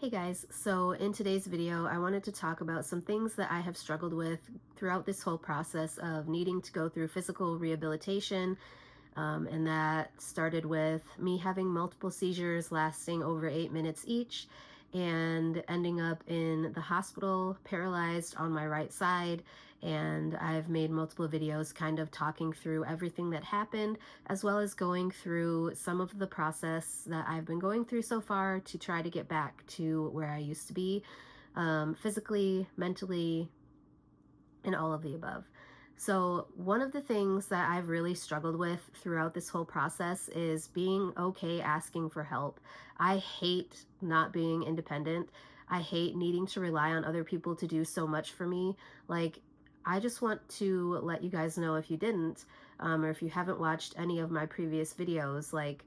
Hey guys, so in today's video, I wanted to talk about some things that I have struggled with throughout this whole process of needing to go through physical rehabilitation. And that started with me having multiple seizures lasting over 8 minutes each and ending up in the hospital paralyzed on my right side. And I've made multiple videos kind of talking through everything that happened, as well as going through some of the process that I've been going through so far to try to get back to where I used to be, physically, mentally, and all of the above. So, one of the things that I've really struggled with throughout this whole process is being okay asking for help. I hate not being independent. I hate needing to rely on other people to do so much for me. Like, I just want to let you guys know, if you didn't, or if you haven't watched any of my previous videos, like,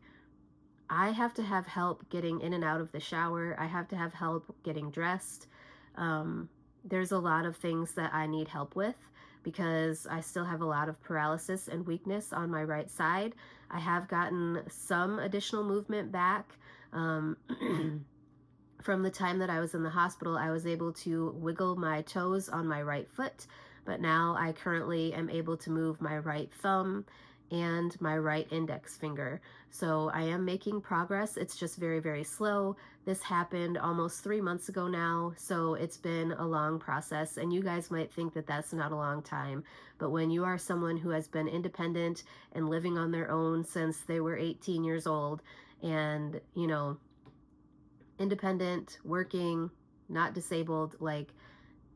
I have to have help getting in and out of the shower. I have to have help getting dressed. Um, there's a lot of things that I need help with because I still have a lot of paralysis and weakness on my right side. I have gotten some additional movement back. From the time that I was in the hospital, I was able to wiggle my toes on my right foot, but now I currently am able to move my right thumb and my right index finger. So I am making progress. It's just very, very slow. This happened almost 3 months ago now, so it's been a long process. And you guys might think that that's not a long time, but when you are someone who has been independent and living on their own since they were 18 years old, and, independent, working, not disabled, like,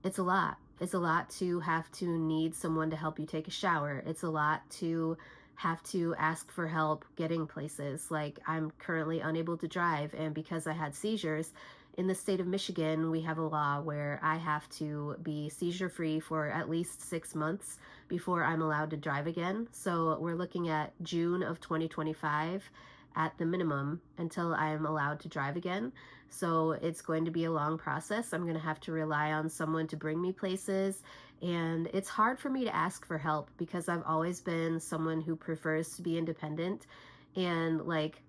it's a lot. It's a lot to have to need someone to help you take a shower. It's a lot to have to ask for help getting places. Like, I'm currently unable to drive, and because I had seizures, in the state of Michigan, we have a law where I have to be seizure free for at least 6 months before I'm allowed to drive again. So we're looking at June of 2025 at the minimum until I am allowed to drive again. So it's going to be a long process. I'm going to have to rely on someone to bring me places. And it's hard for me to ask for help because I've always been someone who prefers to be independent. And like,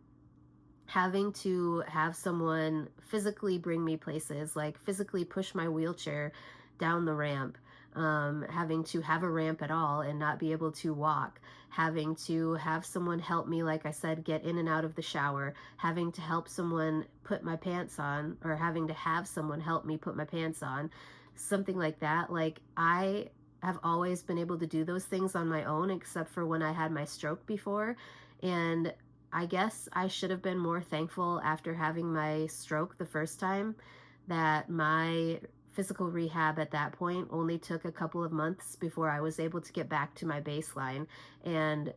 having to have someone physically bring me places, like physically push my wheelchair down the ramp, having to have a ramp at all and not be able to walk, having to have someone help me, like I said, get in and out of the shower, having to help someone put my pants on, or having to have someone help me put my pants on, something like that. Like, I have always been able to do those things on my own, except for when I had my stroke before. And I guess I should have been more thankful after having my stroke the first time that my physical rehab at that point only took a couple of months before I was able to get back to my baseline. And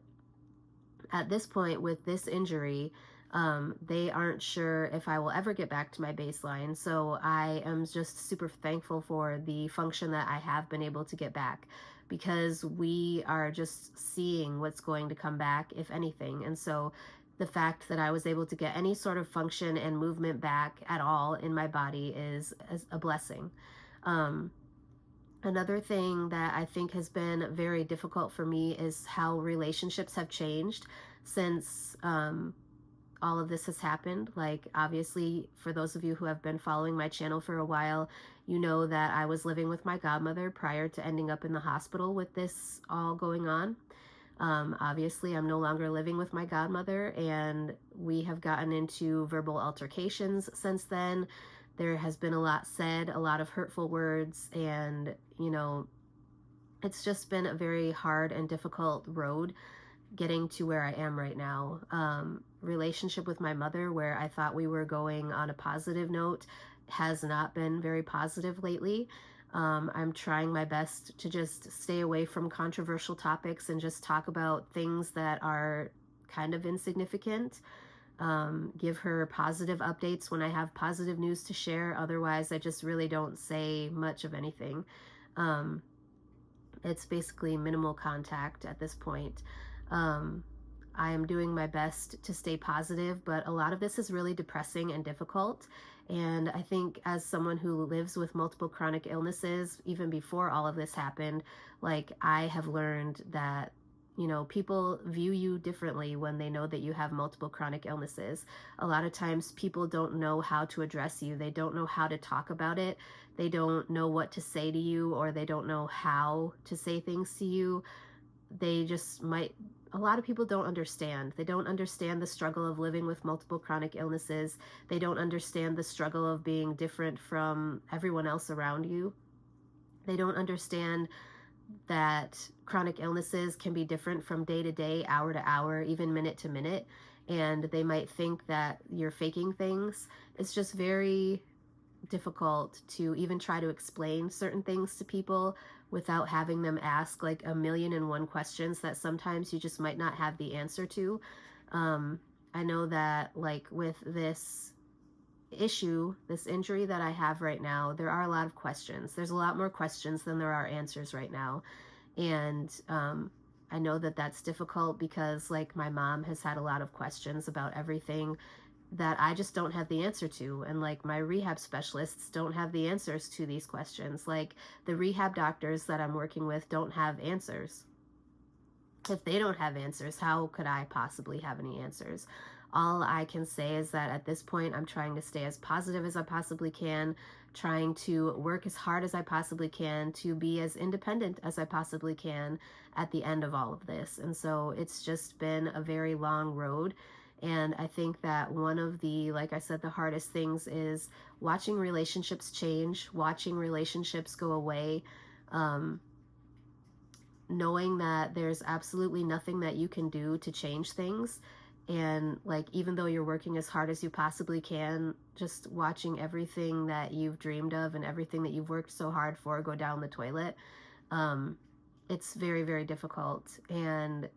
at this point, with this injury, they aren't sure if I will ever get back to my baseline. So I am just super thankful for the function that I have been able to get back, because we are just seeing what's going to come back, if anything. And so the fact that I was able to get any sort of function and movement back at all in my body is a blessing. Um, Another thing that I think has been very difficult for me is how relationships have changed since all of this has happened. Like, obviously, for those of you who have been following my channel for a while, you know that I was living with my godmother prior to ending up in the hospital with this all going on. Obviously, I'm no longer living with my godmother, and we have gotten into verbal altercations since then. There has been a lot said, a lot of hurtful words, and, it's just been a very hard and difficult road getting to where I am right now. Relationship with my mother, where I thought we were going on a positive note, has not been very positive lately. I'm trying my best to just stay away from controversial topics and just talk about things that are kind of insignificant. Give her positive updates when I have positive news to share. Otherwise, I just really don't say much of anything. Um, it's basically minimal contact at this point. Um, I am doing my best to stay positive, but a lot of this is really depressing and difficult. And I think, as someone who lives with multiple chronic illnesses, even before all of this happened, like, I have learned that You know, people view you differently when they know that you have multiple chronic illnesses. A lot of times people don't know how to address you. They don't know how to talk about it. They don't know what to say to you, or they don't know how to say things to you. They just might, a lot of people don't understand. They don't understand the struggle of living with multiple chronic illnesses. They don't understand the struggle of being different from everyone else around you. They don't understand that chronic illnesses can be different from day to day, hour to hour, even minute to minute. And they might think that you're faking things. It's just very difficult to even try to explain certain things to people without having them ask like a million and one questions that sometimes you just might not have the answer to. Um, I know that, like, with this issue, this injury that I have right now, there are a lot of questions. There's a lot more questions than there are answers right now. And I know that that's difficult because, like, my mom has had a lot of questions about everything that I just don't have the answer to. And like my rehab specialists don't have the answers to these questions. Like the rehab doctors that I'm working with don't have answers. If they don't have answers, how could I possibly have any answers? All I can say is that at this point, I'm trying to stay as positive as I possibly can, trying to work as hard as I possibly can to be as independent as I possibly can at the end of all of this. And so it's just been a very long road. And I think that one of the, like I said, the hardest things is watching relationships change, watching relationships go away. Um, Knowing that there's absolutely nothing that you can do to change things, and like even though you're working as hard as you possibly can, just watching everything that you've dreamed of and everything that you've worked so hard for go down the toilet. um, it's very, very difficult, and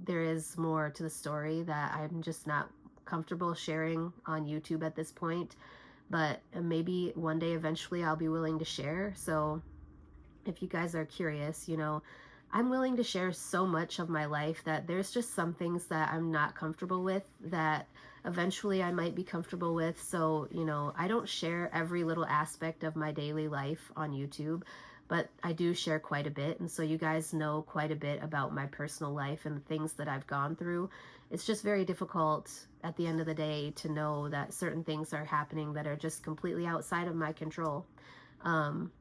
there is more to the story that I'm just not comfortable sharing on YouTube at this point, but maybe one day eventually I'll be willing to share. So if you guys are curious, you know, I'm willing to share so much of my life that there's just some things that I'm not comfortable with that eventually I might be comfortable with. So, you know, I don't share every little aspect of my daily life on YouTube, but I do share quite a bit. And so you guys know quite a bit about my personal life and the things that I've gone through. It's just very difficult at the end of the day to know that certain things are happening that are just completely outside of my control. Um,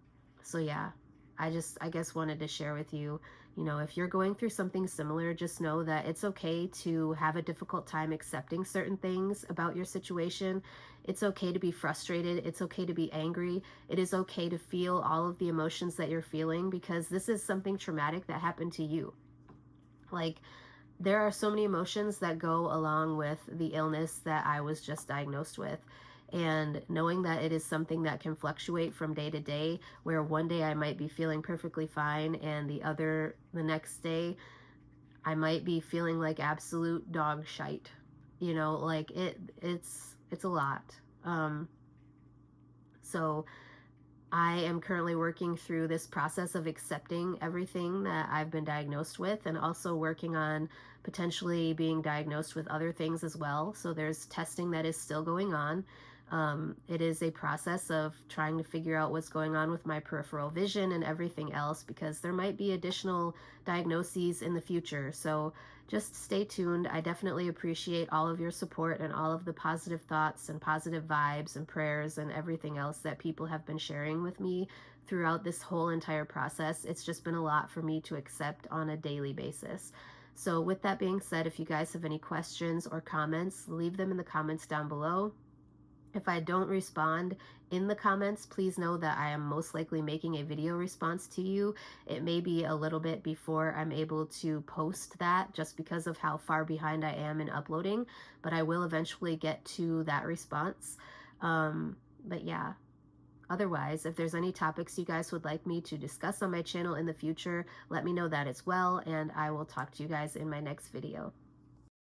so yeah, I guess wanted to share with you, you know, if you're going through something similar, just know that it's okay to have a difficult time accepting certain things about your situation. It's okay to be frustrated. It's okay to be angry. It is okay to feel all of the emotions that you're feeling because this is something traumatic that happened to you. Like, there are so many emotions that go along with the illness that I was just diagnosed with. And knowing that it is something that can fluctuate from day to day, where one day I might be feeling perfectly fine and the next day, I might be feeling like absolute dog shite. You know, like it's a lot. So I am currently working through this process of accepting everything that I've been diagnosed with, and also working on potentially being diagnosed with other things as well. So there's testing that is still going on. It is a process of trying to figure out what's going on with my peripheral vision and everything else, because there might be additional diagnoses in the future. So just stay tuned. I definitely appreciate all of your support and all of the positive thoughts and positive vibes and prayers and everything else that people have been sharing with me throughout this whole entire process. It's just been a lot for me to accept on a daily basis. So with that being said, if you guys have any questions or comments, leave them in the comments down below. If I don't respond in the comments, please know that I am most likely making a video response to you. It may be a little bit before I'm able to post that just because of how far behind I am in uploading, but I will eventually get to that response. But yeah, otherwise, if there's any topics you guys would like me to discuss on my channel in the future, let me know that as well, and I will talk to you guys in my next video.